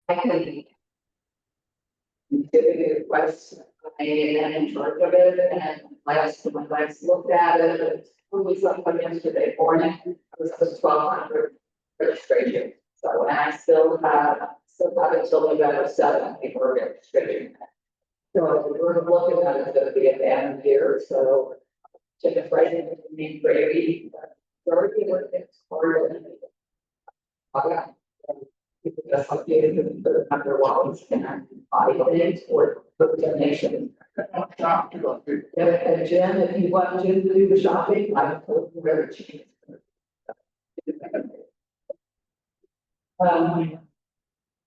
I can typically request, I am in charge of it, and my last looked at it, we sometime yesterday morning, it was 1,200 registration. So, and I still have until November 7th before registration. So we're looking at it to be at the end of the year, so to the president, me, Brady, already working hard. Okay. Just updated the number wallets and buy things or put donation. And Jen, if you want Jim to do the shopping, I will where cheap. I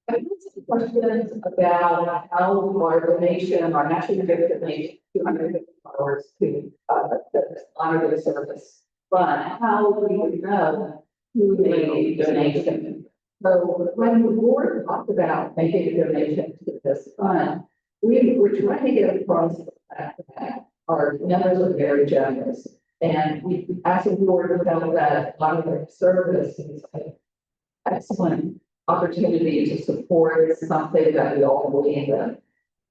have some questions about how our donation, our national gift donation, $250 to the honor the service fund, how we would know who made the donation. So when the board talked about making a donation to this fund, we were trying to get across the fact that our members are very generous. And we, as a board, felt that a lot of their service is an excellent opportunity to support something that we all believe in.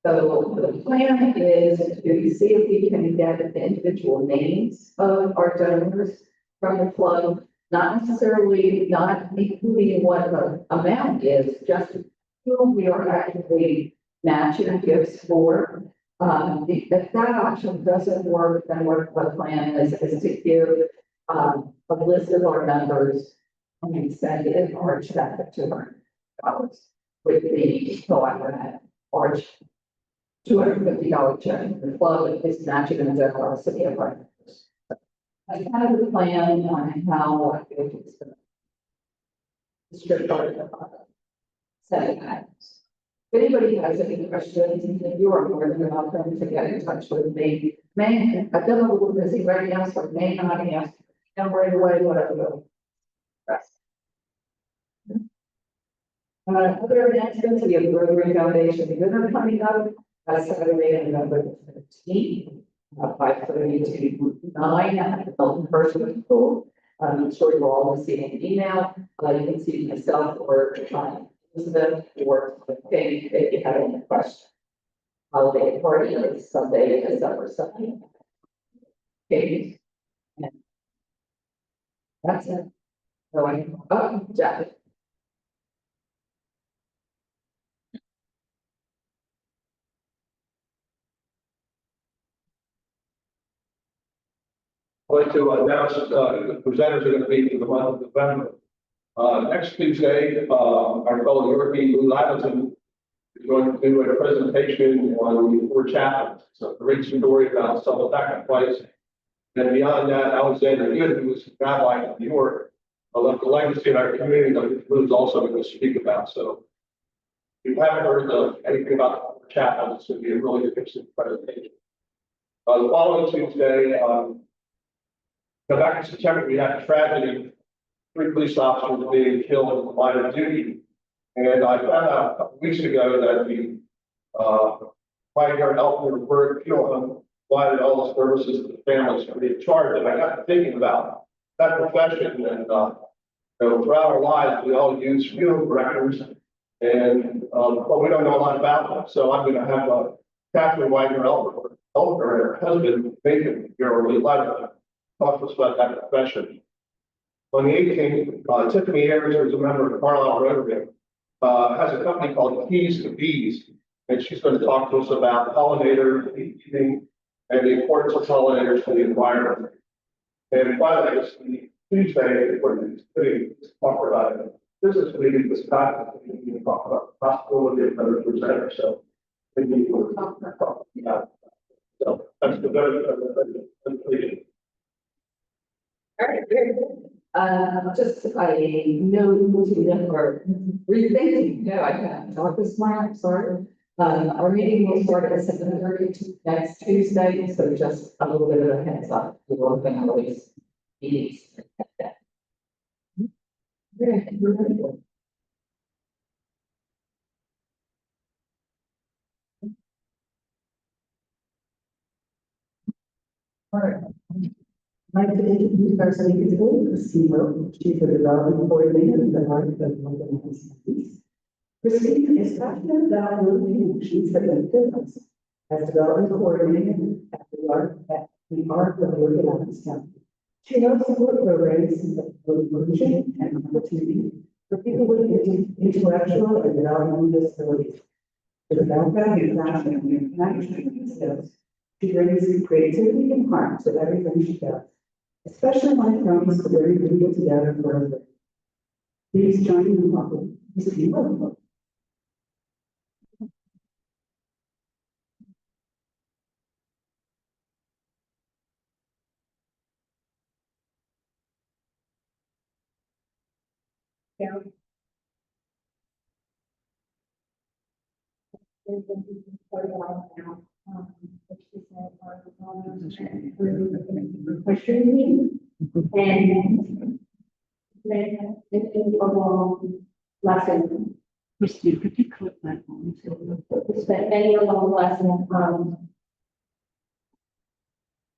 So the plan is to see if we can get the individual names of our donors from the club. Not necessarily not including what the amount is, just who we are actually matching gifts for. If that option doesn't work, then what the plan is to give a list of our members and we send it in our check at $200 with the collaborative or $250 check. The club is matching the generosity of our members. I have a plan on how I think it's going to distribute the setting items. If anybody has any questions, you are more than welcome to get in touch with me. I've done a little busy right now, so I may not answer right away, whatever. Other announcements, we have the Rotary Foundation dinner coming up Saturday, November 15th. 5:30 to 9 at the Milton First School. I'm sure you'll all receive an email. You can see myself or Elizabeth or Katie if you have any questions. Holiday party is Sunday, December 2nd. Katie. And that's it. So Jeff. I'd like to announce the presenters are going to be for the month of November. Next Tuesday, our fellow European Blue Latin is going to do a presentation on the four chaplains. So a great story about some back place. And beyond that, Alexander Good, who was rabbi in New York, left a legacy in our community that Blue is also going to speak about. So if you haven't heard anything about the chaplains, it's going to be a really interesting presentation. The following Tuesday, back in September, we had a tragedy, 3 police officers being killed in the line of duty. And I found out a couple weeks ago that the Pioneer Elkhorn Bird Fuel provided all the services to the families free of charge. And I got to thinking about that profession. And throughout our lives, we all use funeral directors, and but we don't know a lot about them. So I'm going to have Catherine Wagner Elkhorn and her husband, Nathan, here on the 11th. Talk to us about that profession. On the 18th, Tiffany Ayers, who's a member of Carlisle Rotary, has a company called Keys to Bees, and she's going to talk to us about pollinators, beekeeping, and the importance of pollinators for the environment. And finally, the Tuesday, we're going to talk about it. Business meeting with Scott, we can talk about the possibility of another presenter. So maybe we'll talk about that. So that's the better. All right, very good. Just a note to them or rethinking. No, I can't talk this morning. I'm sorry. Our meeting will start at 7:30 next Tuesday, so just a little bit of a heads up. We're going to release meetings. Very good. All right. I'd like to introduce our second speaker, Steve Rowe, Chief of Development Coordinator of the Heart of London Peace. Christine is passionate about building connections that benefit us as development coordinator at the Art of Working on this County. She knows support programs that build inclusion and opportunity for people with intellectual and developmental disabilities. With a background in fashion and management skills, she brings creativity and heart to everything she does, especially when it comes to bringing people together for a living. Please join me in welcoming Christine Wilson. Questioning and then it's a long lesson. Christine, could you click that on? We spent many a long lesson on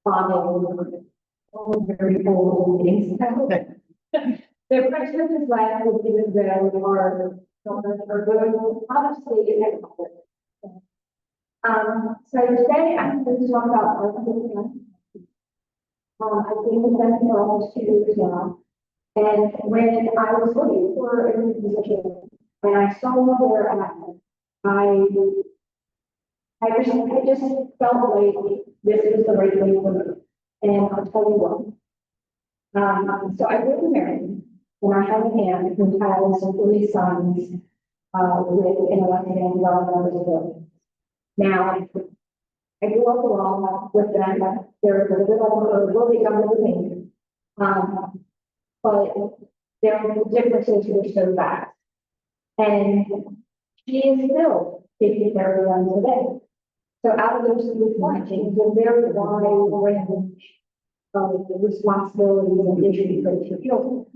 all very old things. The question is like, would be the are good, obviously, it so today I'm going to talk about architecture. I've been with them for almost 2 years now. And when I was looking for a new position, and I saw where I just felt like this is the right way for me. And I'll tell you what. So I live in Maryland, and I have a aunt who has 3 sons with intellectual and developmental disabilities. Now, I grew up along with them. They're a little bit younger than me. But there are differences which go back. And she is still taking care of them today. So out of those 3 findings, a very wide range of responsibilities and issues that she feels.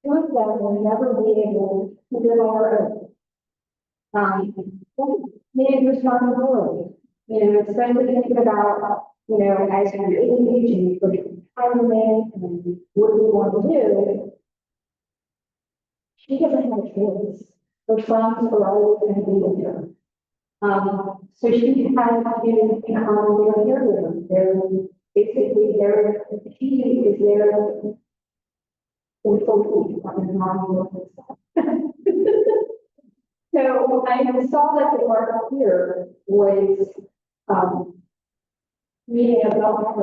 2 of them will never be able to do our own. Needed responsibility, especially thinking about, as an aging, for retirement and what we want to do. She doesn't have a choice. Her sons are always going to be with her. So she has to be on their caregiver. They're basically the key is their social So I saw that the work here was meeting a development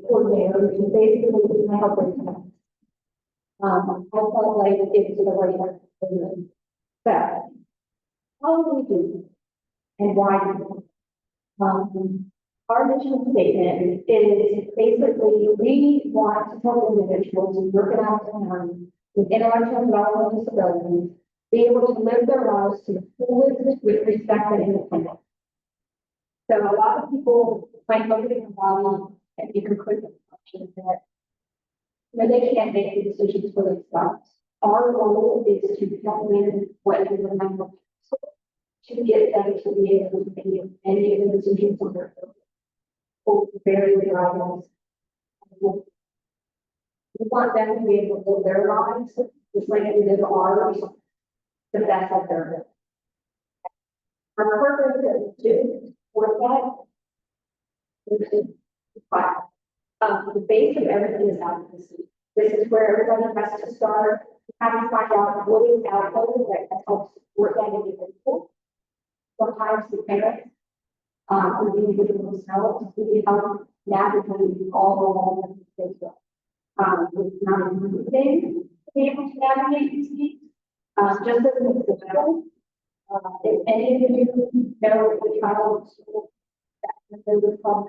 coordinator, which is basically my helper. I felt like it's the right work for me. So how do we do and why do we? Our mission statement is basically we want to help individuals who work in our town with intellectual and developmental disabilities be able to live their lives to the fullest with respect and independence. So a lot of people might look at the body and you can quit the function that they can't make the decisions for themselves. Our goal is to help them what is the number to get them to be able to make any of the decisions on their own. Very lives. We want them to be able to live their lives just like we live ours. The best of their. Our purpose is to work that. The base of everything is advocacy. This is where everybody has to start. How to find out what is out there that helps support that individual. Sometimes the parents, the individual themselves, we help navigate all of this. It's not an easy thing to be able to navigate these needs. Just as an example, if any of you know the child that there was called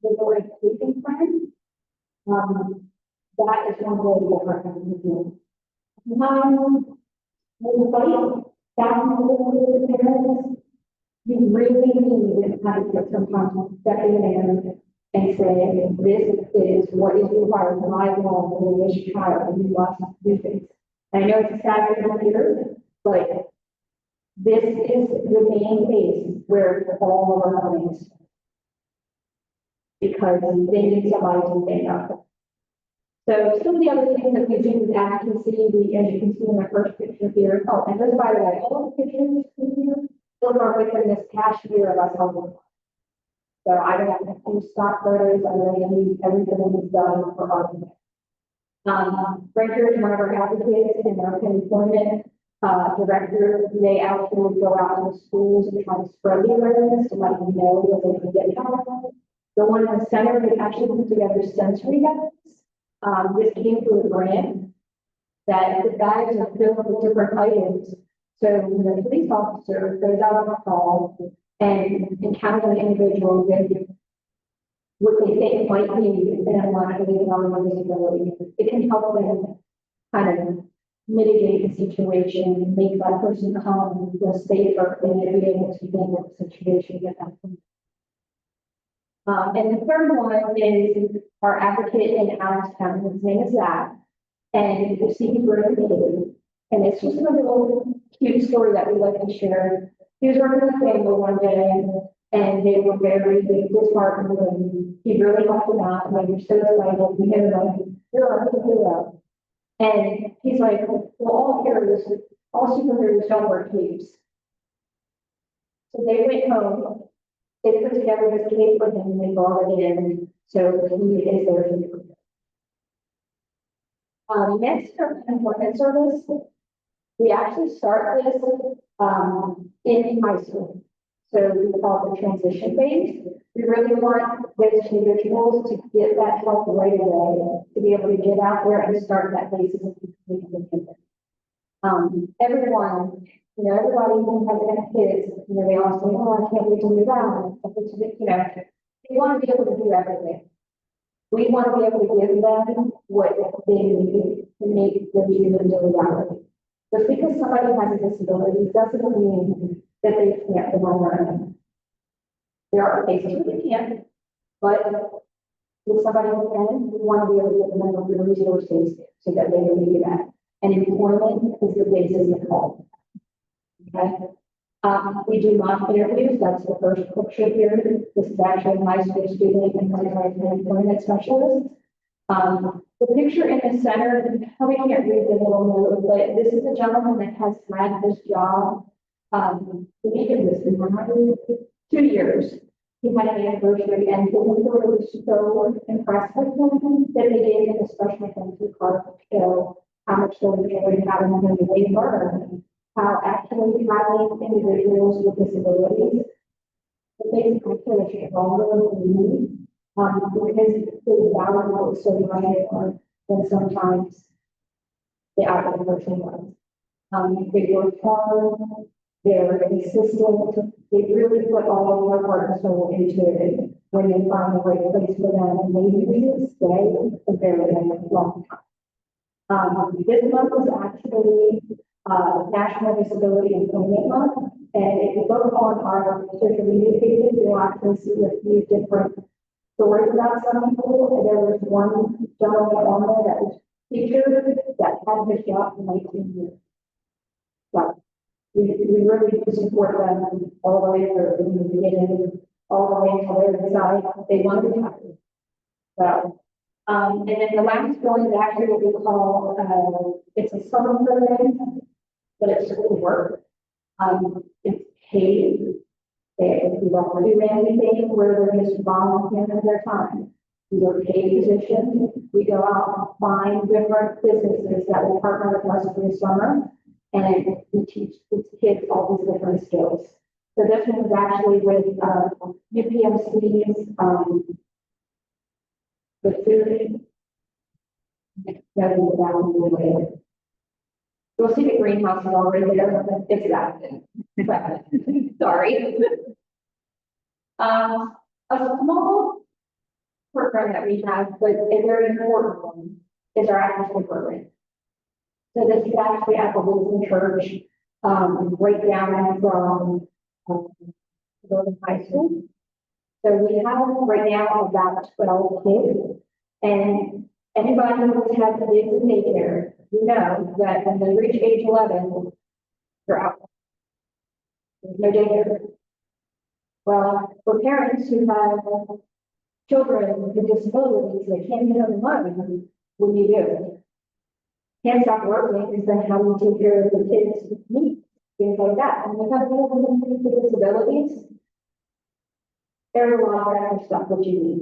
the education plan, that is one way to recommend the field. The parents, you really need to get sometimes stepping in and say, this is what is required for my role for this child, and you must do this. I know it's a sad thing to hear, but this is the main case where all of our money is. Because they need somebody to stand up. So some of the other things that we do with advocacy, as you can see in my first picture here, oh, and just by the way, all the pictures in here, those are within this past year of us helping. So I don't have to do stock photos, I really need everything we've done for our. Right here is one of our advocates in our employment, director, they actually go out in the schools and try to spread the awareness to let them know what they can get help. The one in the center, we actually put together sensory guides. This came through a grant that the bags are filled with different items. So when the police officer goes out on a call and encounters an individual with what they think might be an unlikely or disability, it can help them kind of mitigate the situation, make that person calm, feel safer, and be able to handle the situation with them. And the third one is our advocate in Allenstown. His name is Zach, and you see he's really good. And it's just a little cute story that we like to share. He was working with a family one day, and they were very disheartened, and he really helped them out, and they were so excited to hear them. You're our hero. And he's like, well, all superheroes don't wear capes. So they went home. They put together this cape for him and they brought it in, so he is there. Next, our employment service, we actually start this, in high school. So we call it the transition phase. We really want those individuals to get that help right away, to be able to get out there and start that basis of independence. Everyone, everybody who has kids, they all say, oh, I can't wait to move out. They want to be able to do everything. We want to be able to give them what they need to make their dreams a reality. Just because somebody has a disability doesn't mean that they can't live on their own. There are cases where they can't, but if somebody can, we want to be able to give them the resources so that they can do that. And employment is the basis of all. Okay. We do mock interviews. That's the first picture here. This is actually my school student and my employment specialist. The picture in the center, you probably can't read the little note, but this is a gentleman that has had this job. He did this in 2 years. He had an anniversary, and the employer was so impressed with him that they gave him a special thank you card to show how much they enjoyed having him in the labor. How actually having individuals with disabilities, the things I feel like vulnerable to me, because the value is so right than sometimes the average person was. They work hard, they're consistent, they really put all of their heart and soul into it when they find the right place for them, and they usually stay a very long time. This month was actually National Disability Employment Month, and if you look on our social media pages, you'll actually see a few different stories about some people. And there was one gentleman on there that was featured that had his job for 19 years. So we really do support them all the way through, from the beginning, all the way until they decide they want to retire. So, and then the last one is actually what we call, it's a summer program, but it's really work. It's paid. If you don't do anything where they're just volunteering their time, these are paid positions. We go out and find different businesses that will partner with us for the summer, and we teach these kids all these different skills. So this one is actually with UPMC's the food. You'll see the greenhouse is already there. It's that. Sorry. A small program that we have, but a very important one, is our after-school program. So this is actually at the Wilson Church, right down from Wilson High School. So we have right now about 12 kids, and anybody who has had kids in daycare, you know that when they reach age 11, they're out. There's no daycare. Well, for parents who have children with disabilities, they can't get them alone. what do you do? Can't stop working, because then how do you take care of the kids with needs, things like that, and we have people with disabilities. There's a lot of extra stuff that you need.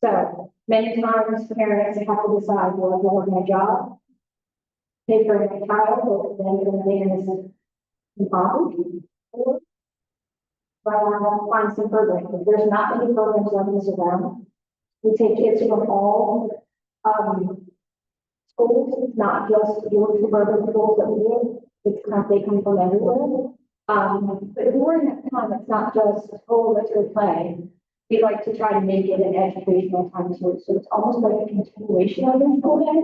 So many times parents have to decide, will I go on my job? Pay for my child, or then you're going to be in this impoverished? Or but I want to find some programs. There's not many programs like this around. We take kids from all, schools, not just your suburban schools that we do. It's kind of, they come from everywhere. But during that time, it's not just, oh, let's go play. We like to try to make it an educational time too. So it's almost like a continuation of the school day.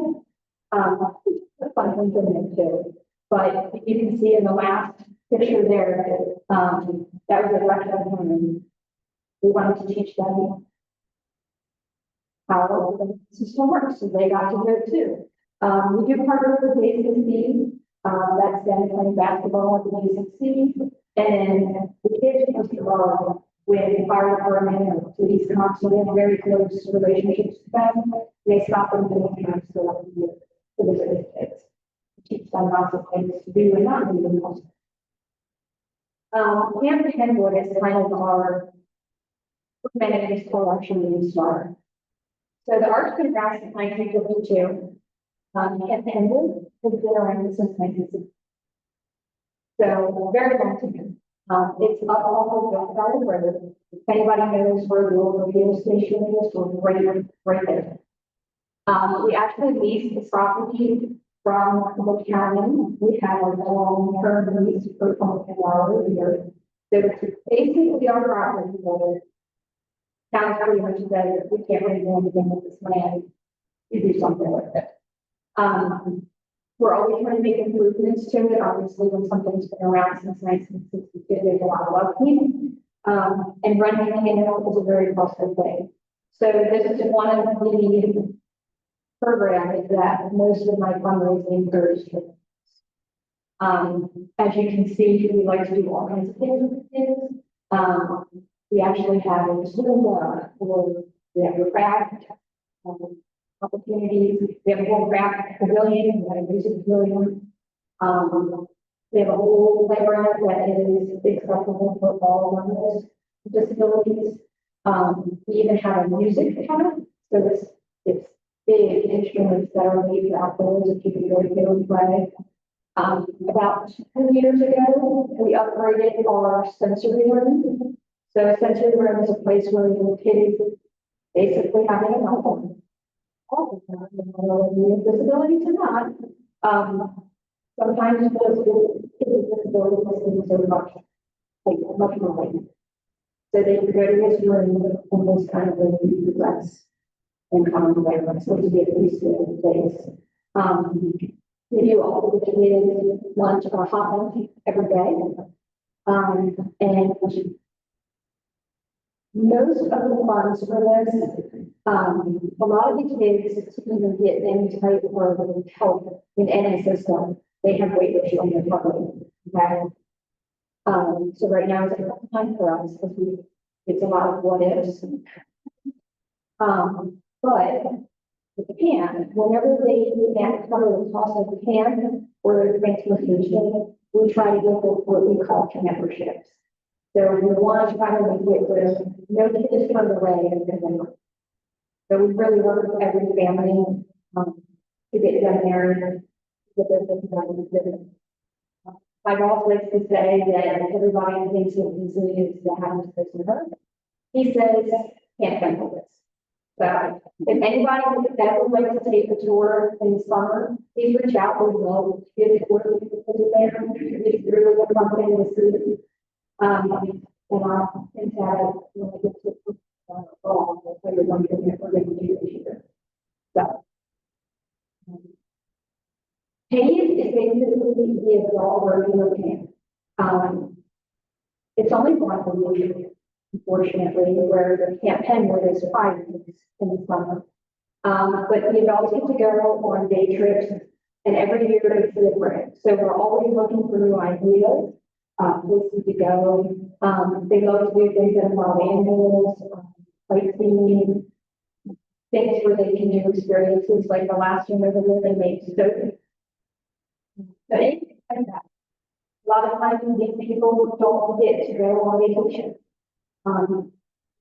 A fun thing for them too. But you can see in the last picture there, that was a record woman. We wanted to teach them how the system works, so they got to do it too. We do partner with ACC, that's them playing basketball at the ACC, and the kids must go with the fire department or police constantly have very close relationships with them. They stop them doing camps throughout the year to visit the kids, teach them lots of things to do and not do them. Camp Kenwood is kind of our humanities collection star. So the Arts and Crafts in 1952, Camp Kenwood has been around since 1960. So very long time. It's up off of John Valley Road. If anybody knows where the old radio station is, we're right there. We actually leased the property from the county. We have a long-term lease for $20 a year. So it's basically our property, but county pretty much said we can't really do anything with this land. You do something with it. We're always trying to make improvements to it. Obviously, when something's been around since 1962, there's a lot of upkeep. And running a kennel is a very costly thing. So this is one of the programs that most of my fundraising goes to. As you can see, we like to do all kinds of things with kids. We actually have a Zumba, or we have a craft opportunities. We have a whole craft pavilion, we have a music pavilion. We have a whole playground that is accessible for all levels of disabilities. We even have a music cabinet, so it's big instruments that are made for outdoors if you can really go and play. About 2 years ago, we upgraded our sensory room. So a sensory room is a place where the kids basically having a home. All the time, whether they have disabilities or not. Sometimes those kids with disabilities are much more like. So they can go to this room and this kind of relax and calm down. So to be a peaceful place. We do all the kids lunch or hot lunch every day. And most of the funds for this, a lot of the kids to even get any type of help in any system, they have wait lists on their company. Okay. So right now it's a tough time for us because it's a lot of what ifs. But with the can, whenever they can't cover the cost of the can or the transportation, we try to get what we call memberships. So we want to try to make it where no kid is turned away and then. So we really work with every family to get them there. My boss likes to say that everybody thinks it easily is to have this person hurt. He says, can't handle this. So if anybody that would like to take a tour in the summer, please reach out. We will get a tour there. It's really a company to see. And I'll send that when I get to fall. So you're going to get we're going to do this year. So PAVE is basically the adult version of camp. It's only one of year, unfortunately, where the Camp Penwood is 5 weeks in the summer. But the adults get to go on day trips, and every year it's different. So we're always looking for new ideas, places to go. They love to do things that involve animals, sightseeing, things where they can do experiences, like the last one where they make soap. But anything like that. A lot of times these people don't get to go on vacation.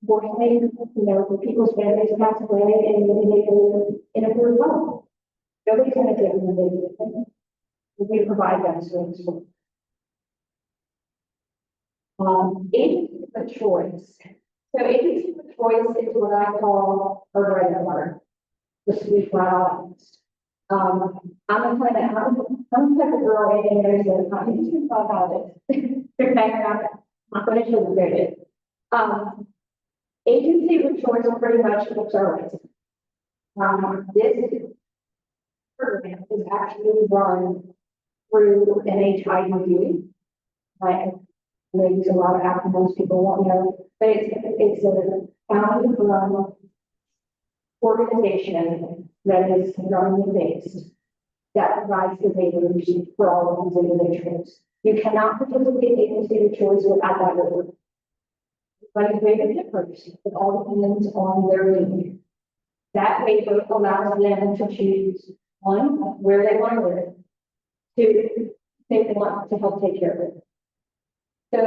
Fortunately, the people's families pass away and maybe they live in a group home. Nobody's gonna give them a vacation. We provide that service. Agency of choice. So agency of choice is what I call a regular, the sweet balance. I'm a kind of, I'm the type of girl in there that I need to talk about it. I'm going to show you it. Agency of choice pretty much looks alright. This program is actually run through NHIUD. Right? They use a lot of acronyms people won't know, but it's a county run organization that is government based that provides the waivers for all of these individuals. You cannot participate in agency of choice without that waiver. But waiver differs. It all depends on their need. That waiver allows them to choose one, where they want to live, two, they want to help take care of it. So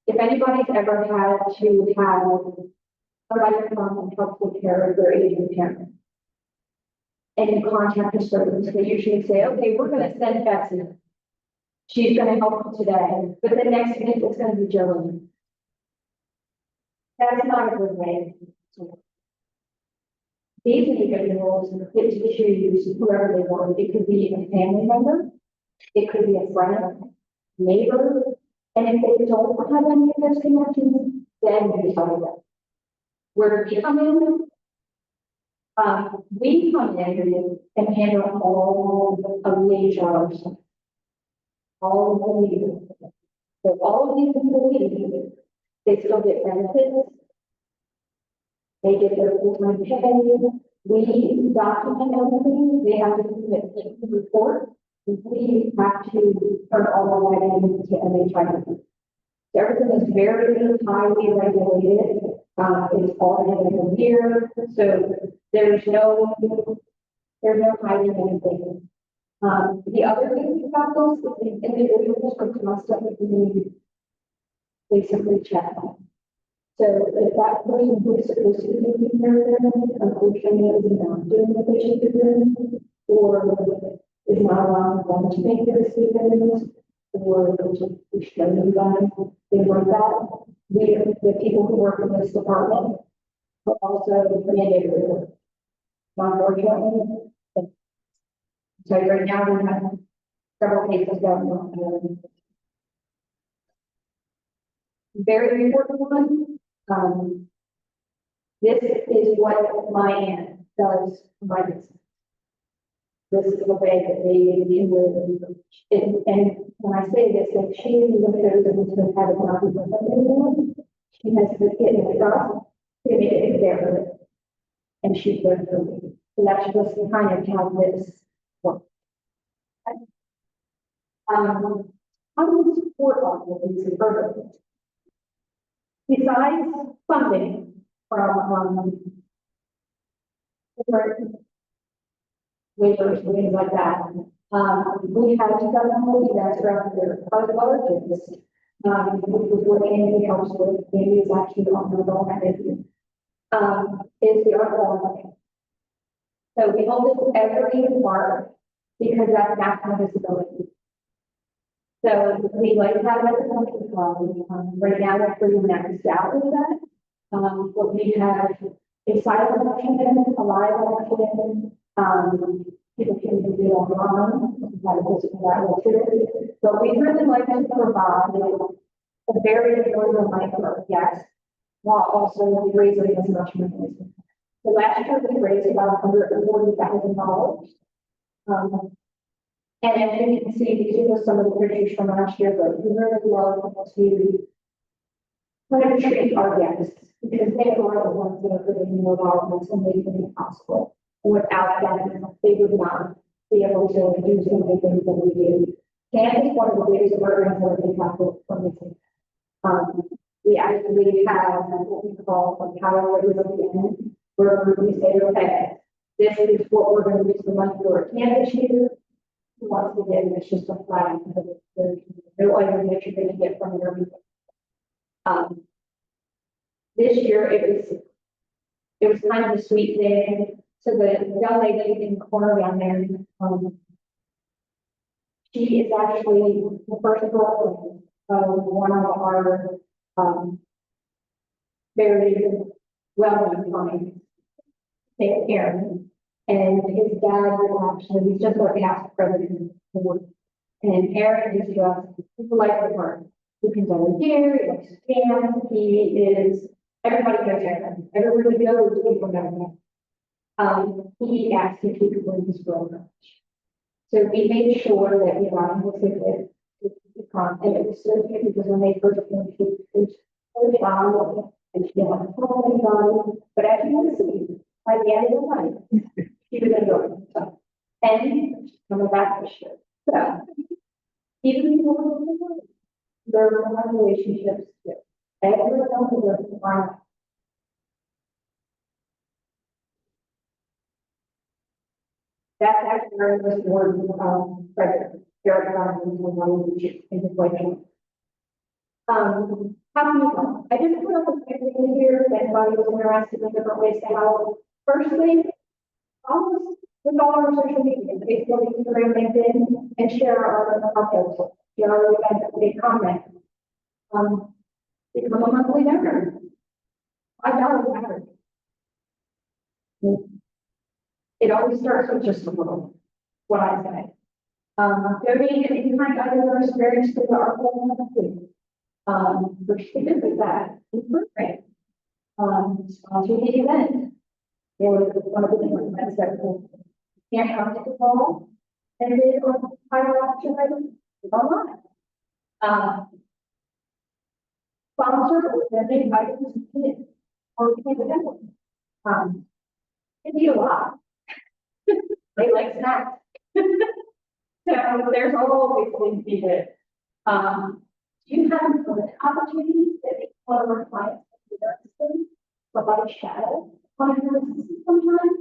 if anybody's ever had to have somebody come and help take care of their aging parent, and you contact the service, they usually say, okay, we're going to send Betsy. She's going to help you today, but the next week it's going to be Jillian. That's not a good way. These individuals get to choose whoever they want. It could be a family member, it could be a friend, neighbor, and if they don't have any of those connections, then we tell them. Where we come in, and handle all of the HRs, all of the leaders. So all of these employees, they still get benefits. They get their full-time pay. We document everything. They have to submit a report. We have to turn all of that into NHIUD. So everything is very highly regulated. It's audited every year. So there's no hiding anything. The other thing about this is the individuals are constantly basically checked on. So if that person who is supposed to be taking care of them, unfortunately is not doing what they should be doing, or is not allowing them to make the decisions, or just restraining them, things like that. The people who work in this department are also mandated. Unfortunately, so right now we have several cases going on. Very important one. This is what my aunt does for my business. This is the way that they deal with it. And when I say this, like she is even though to have a lot of people, she has to get in the car, get it there, and she's there for me. So that's just kind of how this works. How do we support all of these programs? Besides funding from different waivers, things like that, we have several events around here. Our largest, which is what Andy helps with, Andy is actually on the wrong end, is the Art Hall. So we hold it every March because that's national visibility. So we like to have it at the country club. Right now we're pretty maxed out with that. But we have a silent auction, a live auction, people can do it online, but we really like to provide a very affordable money for our guests, while also raising as much money as we can. So last year we raised about $140,000. And as you can see, these are some of the pictures from last year, but we really love to kind of treat our guests because they are the ones that are putting more dollars and making it possible. Without them, they would not be able to do some of the things that we do. CAN is one of the biggest programs that we have from the we actually have what we call a power at the end, where we say, okay, this is what we're gonna use the money for a campus year. Once again, it's just a flat, there's no other that you're gonna get from your. This year, it was kind of a sweet thing, so the young lady in the corner down there, she is actually the first girl of one of our, very well-known clients, St. Aaron. And his dad was actually, he's just working out the president board. And Aaron is just, he's a life of her. He can volunteer, he likes to dance, he is, everybody knows Aaron. Everywhere he goes, people know him. He asked if he could bring his girlfriend. So we made sure that we got him a ticket to come, and it was so good because when they first came, she was so shy, and she didn't want to tell anybody, but as you can see, by the end of the night, she was enjoying herself. And she's coming back this year. So, even though there are relationships too. Everyone else is fine. That's actually where the board, president, Derek Johnson, was one of the in his way. How many, I just put up a picture in here, if anybody was interested in different ways to help. Firstly, almost with all our social media, Facebook, Instagram, LinkedIn, and share our posts, share our events, make comment. Become a monthly donor. $5 matters. It always starts with just a little, what I say. Donating any kind of other experience to our whole which we did with that, improvement. Sponsor the event. There was one of the different events that can't come to the ball, and it is on higher option item online. Sponsor or donate items to kids or to the devil. They do a lot. They like snacks. So there's always going to be this. You have an opportunity that one of our clients but like a shadow on your sometimes.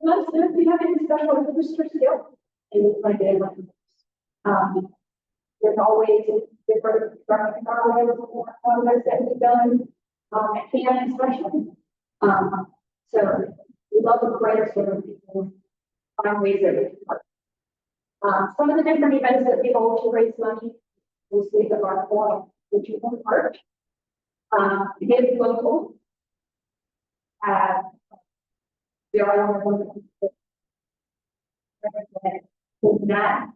Let us know if you have any special interest or skill in my day. There's always different instruction that can be done at camp especially. So we love the greatest when people find ways that we can work. Some of the different events that we hold to raise money, we'll see the our forum, which is one part. Give local. We are one of the that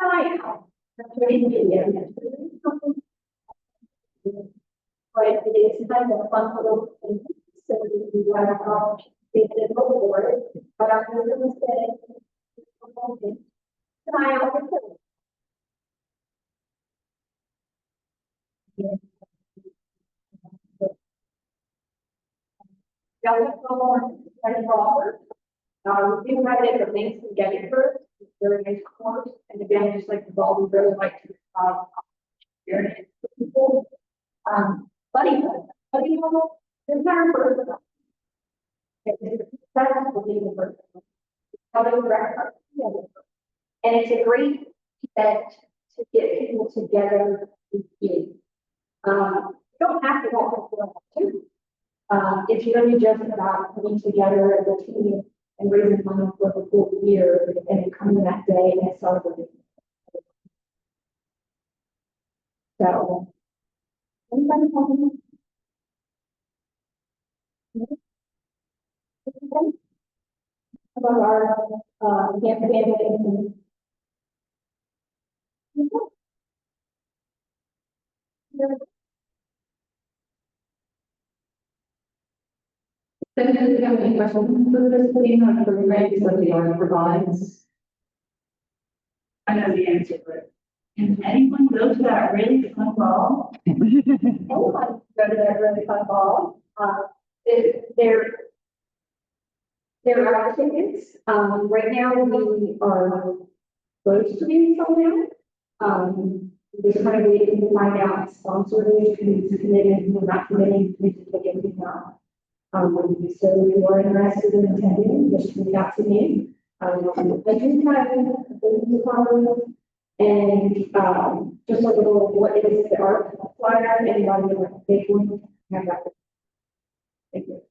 I know. But it is kind of a fun little thing. So we want to they did go for it, but I'm going to say, I also. We do have different things to get it first, it's very nice course, and again, just like the ball, we really like to experience people. Buddy level, there's not a person. That's what we do first. And it's a great event to get people together to eat. You don't have to walk too. It's really just about coming together as a team and raising money for the full year and coming that day and celebrating. So, anybody want to? About our campaign. So does it have any questions for this putting on programs that the art provides? I know the answer, but can anyone go to that really fun ball? Anyone go to that really fun ball. There are tickets. Right now we are close to being sold out. We're just kind of waiting to find out sponsors, who's committed, who's not committing, who's taking, who's not. So if you are interested in attending, just reach out to me. I do have a business card and, just a little, what is the art flyer, anybody want to take one? Have that. Thank you.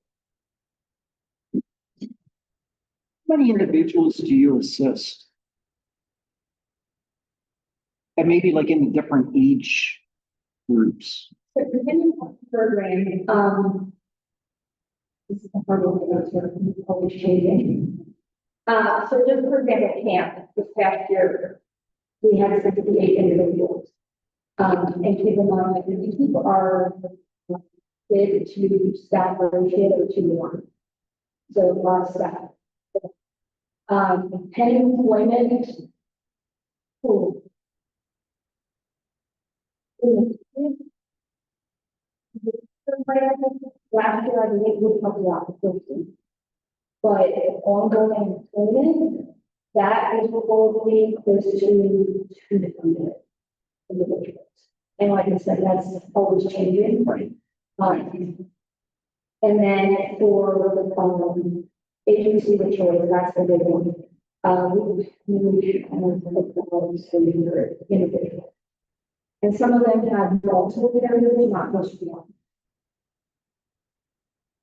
How many individuals do you assist? And maybe like in the different age groups? So depending on the program, this is a hard one to answer, it's always changing. So just for example, camp, this past year, we had 68 individuals. And keep in mind that these people are bid to staff ratio 2:1. So a lot of staff. Penny employment. Oh. Last year, I believe we probably out 50. But ongoing employment, that is probably close to 200 individuals. And like I said, that's always changing. Right. And then for the, agency of choice, that's the big one. We kind of look at those for your individual. And some of them have multiple areas, not just one.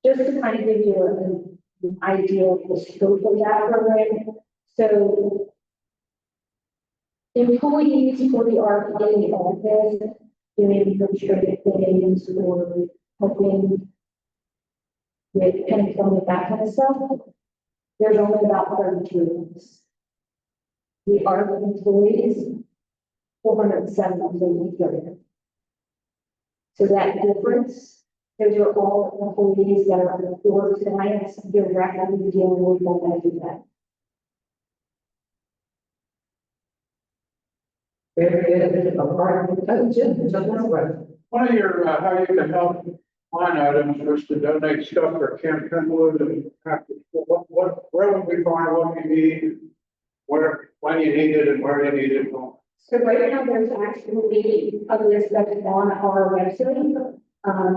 Just to kind of give you an idea of the scope of that program. So employees for the RPA in the office doing administrative things or helping with kind of that kind of stuff. There's only about 32 of us. We are employees, 407 employees. So that difference, those are all employees that are on the floor tonight, directly dealing with them every day. Very good. Oh, Jim, that's right. One of your, how you can help line items was to donate stuff for Camp Kenwood and where would we find what you need? Where, when you need it and where you need it. So right now, there's actually a list that's on our website. And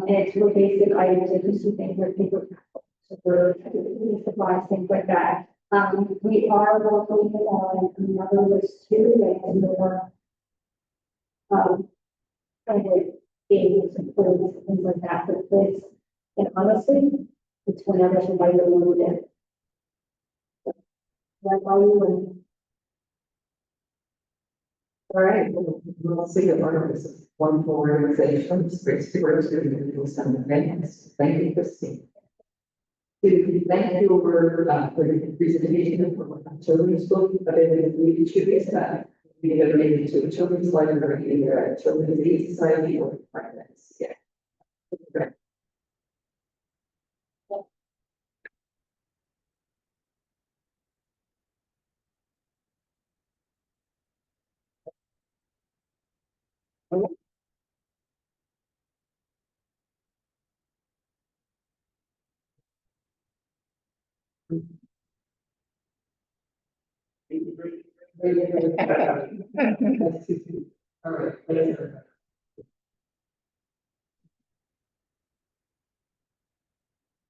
it's for basic items, if you see things like paper towels, so for supplies, things like that. We are working on another list too, that's more kind of games and clothes, things like that, for kids. And honestly, it's whenever somebody will need it. Like, all you All right, we'll see you later. This is wonderful organization. It's great to see where it's going to do some events. Thank you, Christine. Thank you for your presentation for children's book, but then we should be that we donated to a children's library, either a children's aid society or finance. Yeah. Okay. All right.